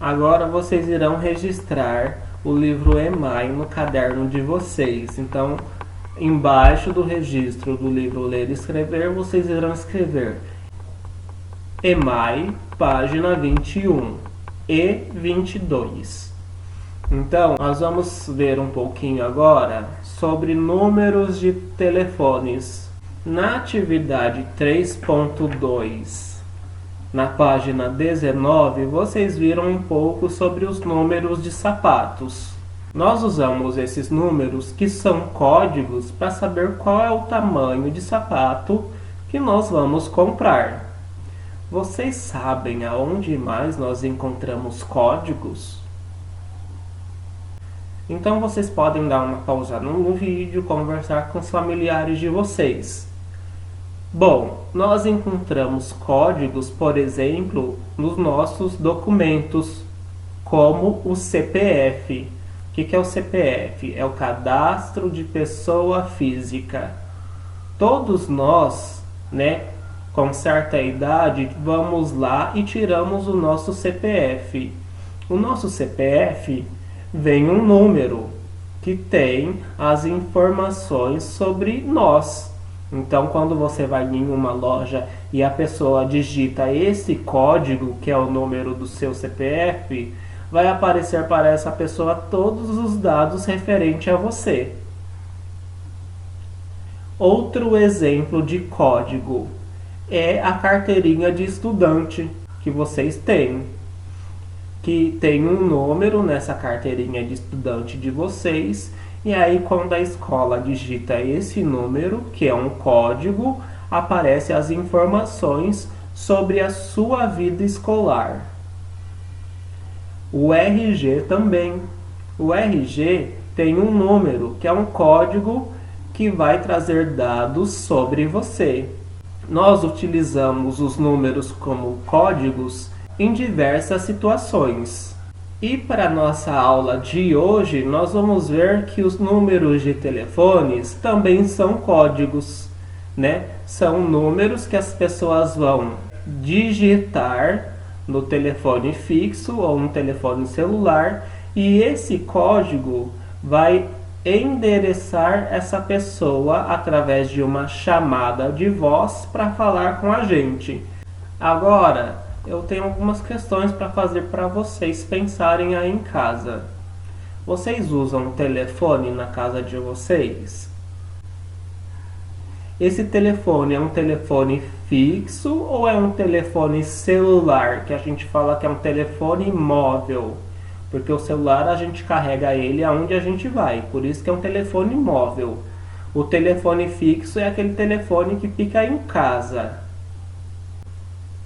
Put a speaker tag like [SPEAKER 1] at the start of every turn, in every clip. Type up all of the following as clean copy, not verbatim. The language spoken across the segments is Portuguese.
[SPEAKER 1] Agora vocês irão registrar o livro EMAI no caderno de vocês. Então, embaixo do registro do livro Ler e Escrever, vocês irão escrever EMAI, página 21 e 22. Então, nós vamos ver um pouquinho agora sobre números de telefones. Na atividade 3.2, na página 19, vocês viram um pouco sobre os números de sapatos. Nós usamos esses números, que são códigos, para saber qual é o tamanho de sapato que nós vamos comprar. Vocês sabem aonde mais nós encontramos códigos? Então vocês podem dar uma pausada no vídeo, conversar com os familiares de vocês. Bom, nós encontramos códigos, por exemplo, nos nossos documentos, como o CPF. O que é o CPF? É o Cadastro de Pessoa Física. Todos nós, com certa idade, vamos lá e tiramos o nosso CPF. O nosso CPF vem um número que tem as informações sobre nós. Então, quando você vai em uma loja e a pessoa digita esse código, que é o número do seu CPF, vai aparecer para essa pessoa todos os dados referentes a você. Outro exemplo de código é a carteirinha de estudante que vocês têm, que tem um número nessa carteirinha de estudante de vocês, e aí quando a escola digita esse número, que é um código, aparecem as informações sobre a sua vida escolar. O RG também. O RG tem um número, que é um código que vai trazer dados sobre você. Nós utilizamos os números como códigos em diversas situações. E para a nossa aula de hoje, nós vamos ver que os números de telefones também são códigos, São números que as pessoas vão digitar no telefone fixo ou no telefone celular, e esse código vai endereçar essa pessoa através de uma chamada de voz para falar com a gente. Agora, eu tenho algumas questões para fazer para vocês pensarem aí em casa. Vocês usam telefone na casa de vocês? Esse telefone é um telefone fixo ou é um telefone celular, que a gente fala que é um telefone móvel? Porque o celular a gente carrega ele aonde a gente vai, por isso que é um telefone móvel. O telefone fixo é aquele telefone que fica em casa.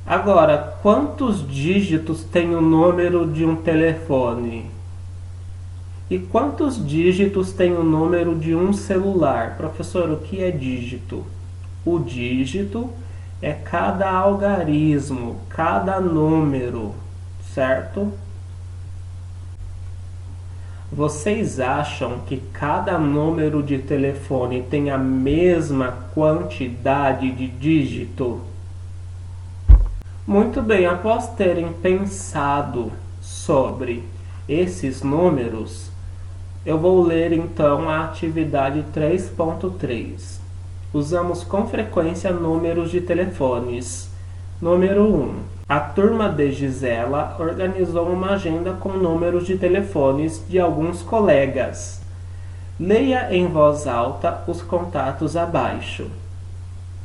[SPEAKER 1] Agora, quantos dígitos tem o número de um telefone? E quantos dígitos tem o número de um celular? Professor, o que é dígito? O dígito é cada algarismo, cada número, certo? Vocês acham que cada número de telefone tem a mesma quantidade de dígito? Muito bem, após terem pensado sobre esses números, eu vou ler então a atividade 3.3. Usamos com frequência números de telefones. Número 1. A turma de Gisela organizou uma agenda com números de telefones de alguns colegas. Leia em voz alta os contatos abaixo.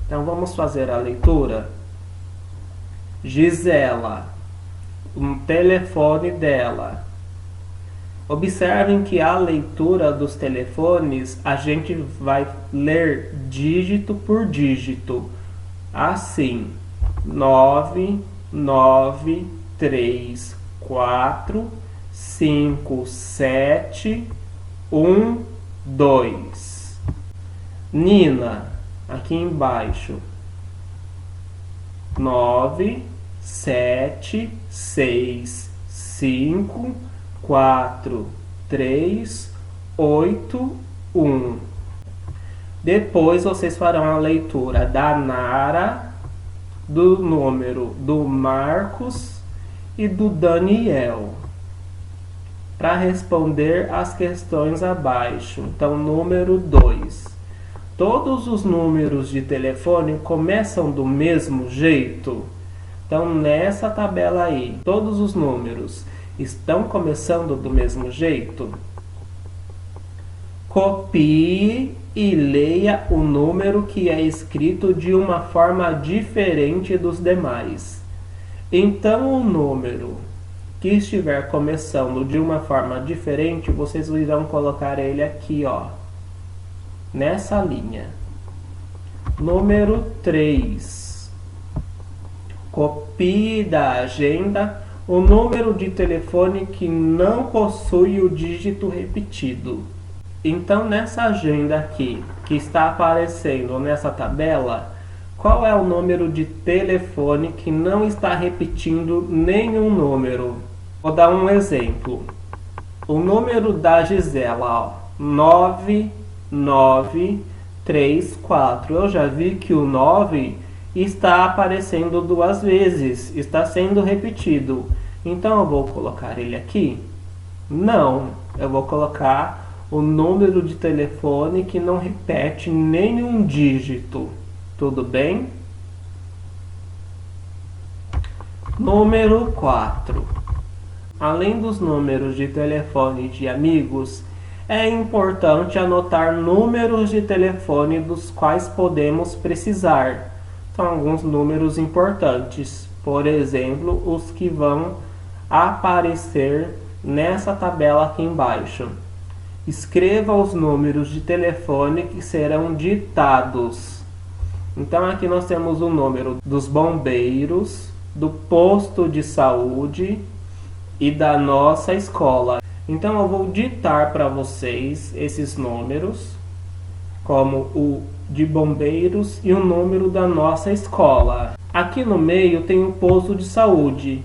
[SPEAKER 1] Então vamos fazer a leitura. Gisela, um telefone dela. Observem que a leitura dos telefones a gente vai ler dígito por dígito. Assim, 9, 9, 3, 4, 5, 7, 1, 2. Nina, aqui embaixo. 9, 7, 6, 5, 4, 3, 8, 1. Depois vocês farão a leitura da Nara, do número do Marcos e do Daniel, para responder as questões abaixo. Então, número 2. Todos os números de telefone começam do mesmo jeito? Então, nessa tabela aí, todos os números estão começando do mesmo jeito? Copie e leia o número que é escrito de uma forma diferente dos demais. Então, o número que estiver começando de uma forma diferente, vocês irão colocar ele aqui, ó, nessa linha. Número 3. Copie da agenda o número de telefone que não possui o dígito repetido. Então, nessa agenda aqui, que está aparecendo nessa tabela, qual é o número de telefone que não está repetindo nenhum número? Vou dar um exemplo. O número da Gisela, ó, 9934. Eu já vi que o 9 está aparecendo 2 vezes, está sendo repetido. Então, eu vou colocar ele aqui? Não, eu vou colocar o número de telefone que não repete nenhum dígito. Tudo bem? Número 4. Além dos números de telefone de amigos, é importante anotar números de telefone dos quais podemos precisar. São alguns números importantes. Por exemplo, os que vão aparecer nessa tabela aqui embaixo. Escreva os números de telefone que serão ditados. Então, aqui nós temos o número dos bombeiros, do posto de saúde e da nossa escola. Então, eu vou ditar para vocês esses números, como o de bombeiros e o número da nossa escola. Aqui no meio tem o posto de saúde,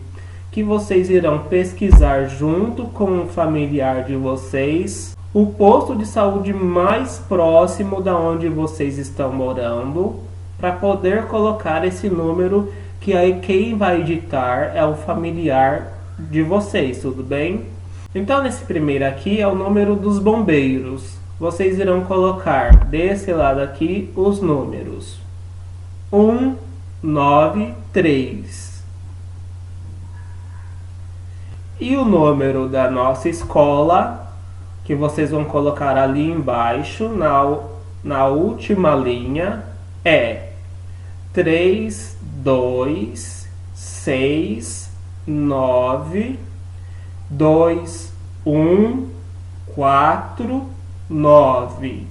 [SPEAKER 1] que vocês irão pesquisar junto com o familiar de vocês o posto de saúde mais próximo da onde vocês estão morando, para poder colocar esse número, que aí quem vai ditar é o familiar de vocês, tudo bem? Então, nesse primeiro aqui é o número dos bombeiros. Vocês irão colocar desse lado aqui os números 193. E o número da nossa escola, que vocês vão colocar ali embaixo, na última linha, é 32692149.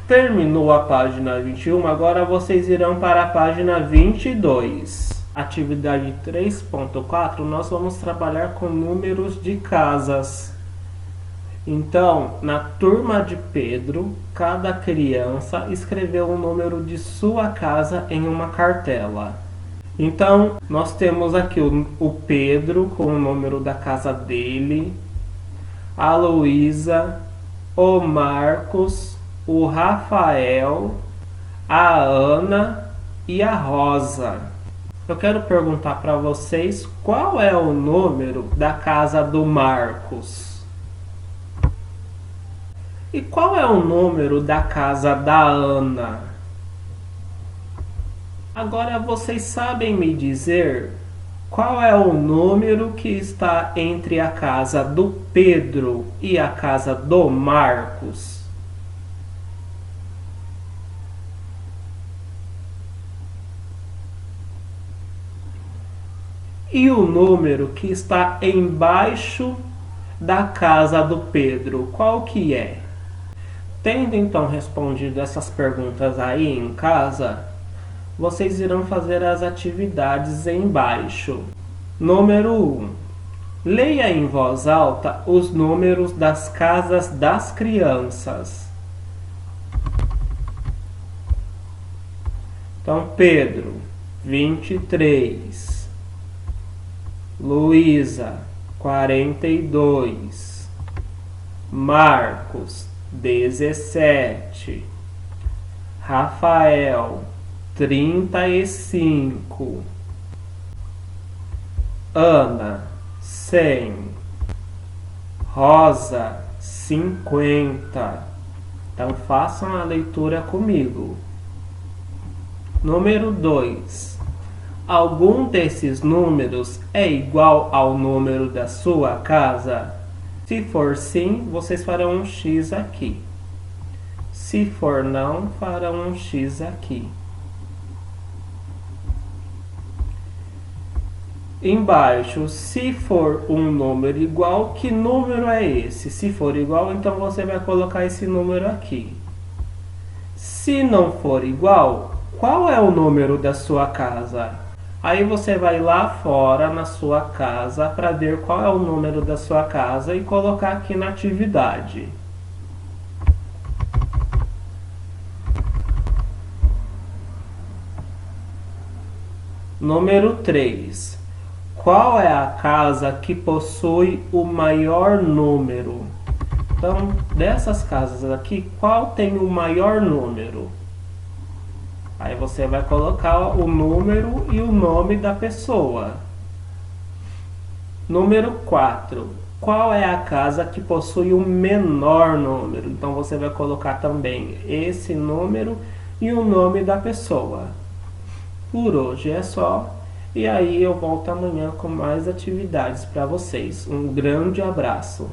[SPEAKER 1] Terminou a página 21, agora vocês irão para a página 22. Atividade 3.4, nós vamos trabalhar com números de casas. Então, na turma de Pedro, cada criança escreveu o número de sua casa em uma cartela. Então, nós temos aqui o Pedro com o número da casa dele, a Luísa, o Marcos, o Rafael, a Ana e a Rosa. Eu quero perguntar para vocês qual é o número da casa do Marcos. E qual é o número da casa da Ana? Agora vocês sabem me dizer qual é o número que está entre a casa do Pedro e a casa do Marcos? E o número que está embaixo da casa do Pedro, qual que é? Tendo então respondido essas perguntas aí em casa, vocês irão fazer as atividades embaixo. Número 1. Leia em voz alta os números das casas das crianças. Então, Pedro, 23. Luísa, 42. Marcos, 17. Rafael, 35. Ana, 100. Rosa, 50. Então façam a leitura comigo. Número 2. Algum desses números é igual ao número da sua casa? Se for sim, vocês farão um X aqui. Se for não, farão um X aqui. Embaixo, se for um número igual, que número é esse? Se for igual, então você vai colocar esse número aqui. Se não for igual, qual é o número da sua casa? Aí você vai lá fora na sua casa para ver qual é o número da sua casa e colocar aqui na atividade. Número 3. Qual é a casa que possui o maior número? Então, dessas casas aqui, qual tem o maior número? Aí você vai colocar o número e o nome da pessoa. Número 4. Qual é a casa que possui o menor número? Então você vai colocar também esse número e o nome da pessoa. Por hoje é só. E aí eu volto amanhã com mais atividades para vocês. Um grande abraço.